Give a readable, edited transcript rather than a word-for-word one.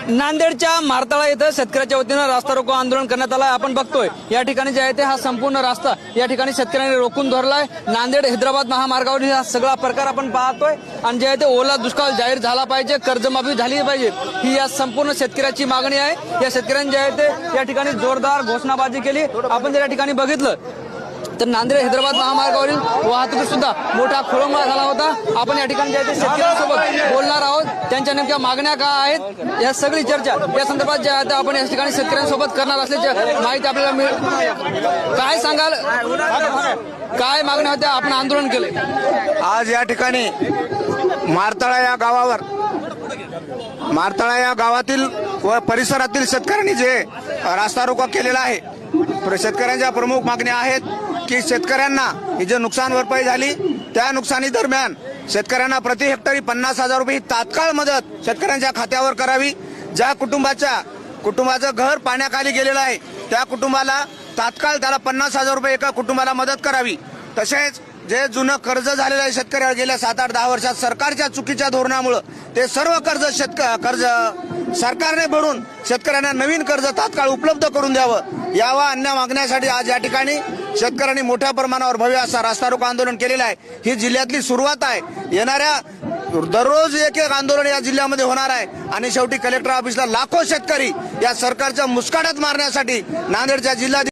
नांदेडच्या मारताळा इथं शेतकऱ्याच्या वतीनं रास्ता रोको आंदोलन करण्यात आलं. आपण बघतोय या ठिकाणी जे आहे ते हा संपूर्ण रास्ता या ठिकाणी शेतकऱ्यांनी रोखून धरलाय. नांदेड हैदराबाद महामार्गावर हा सगळा प्रकार आपण पाहतोय आणि जे आहे ते ओला दुष्काळ जाहीर झाला पाहिजे, कर्जमाफी झाली पाहिजे, ही या संपूर्ण शेतकऱ्याची मागणी आहे. या शेतकऱ्यांनी जे आहे ते या ठिकाणी जोरदार घोषणाबाजी केली. आपण जर या ठिकाणी बघितलं तर नांदेड हैदराबाद महामार्गावरील वाहतूक सुद्धा मोठा खोळंबा झाला होता. आपण या ठिकाणी जे शेतकऱ्यांसोबत बोलणार आहोत, त्यांच्या नेमक्या मागण्या काय आहेत या सगळी चर्चा या संदर्भात जे आहे आपण या ठिकाणी शेतकऱ्यांसोबत करणार असल्याची माहिती आपल्याला मिळेल. काय सांगाल, काय मागण्या होत्या, आपण आंदोलन केले आज या ठिकाणी मारताळा या गावातील व परिसरातील शेतकऱ्यांनी जे रास्ता रोको केलेला आहे, शेतकऱ्यांच्या प्रमुख मागण्या आहेत की शेतकऱ्यांना ही जे नुकसान भरपाई झाली त्या नुकसानी दरम्यान शेतकऱ्यांना प्रति हेक्टरी 50,000 रुपये तात्काळ मदत शेतकऱ्यांच्या खात्यावर करावी. ज्या कुटुंबाचं घर पाण्याखाली गेलेलं आहे त्या कुटुंबाला तात्काळ त्याला 50,000 रुपये एका कुटुंबाला मदत करावी. तसेच जे जुनं कर्ज झालेलं आहे शेतकऱ्याला गेल्या 7-8-10 वर्षात सरकारच्या चुकीच्या धोरणामुळे ते सर्व कर्ज सरकारने भरून शेतकऱ्यांना नवीन कर्ज तात्काळ उपलब्ध करून द्यावं. यावा अन्य मागण्यासाठी आज या ठिकाणी शेतकऱ्यांनी मोठ्या प्रमाणावर भव्य असा रास्ता रोको आंदोलन केलेलं आहे. ही जिल्ह्यातली सुरुवात आहे. येणाऱ्या दररोज एक आंदोलन या जिल्ह्यामध्ये होणार आहे आणि शेवटी कलेक्टर ऑफिसला लाखो शेतकरी या सरकारच्या मुस्काटात मारण्यासाठी नांदेडच्या जिल्हा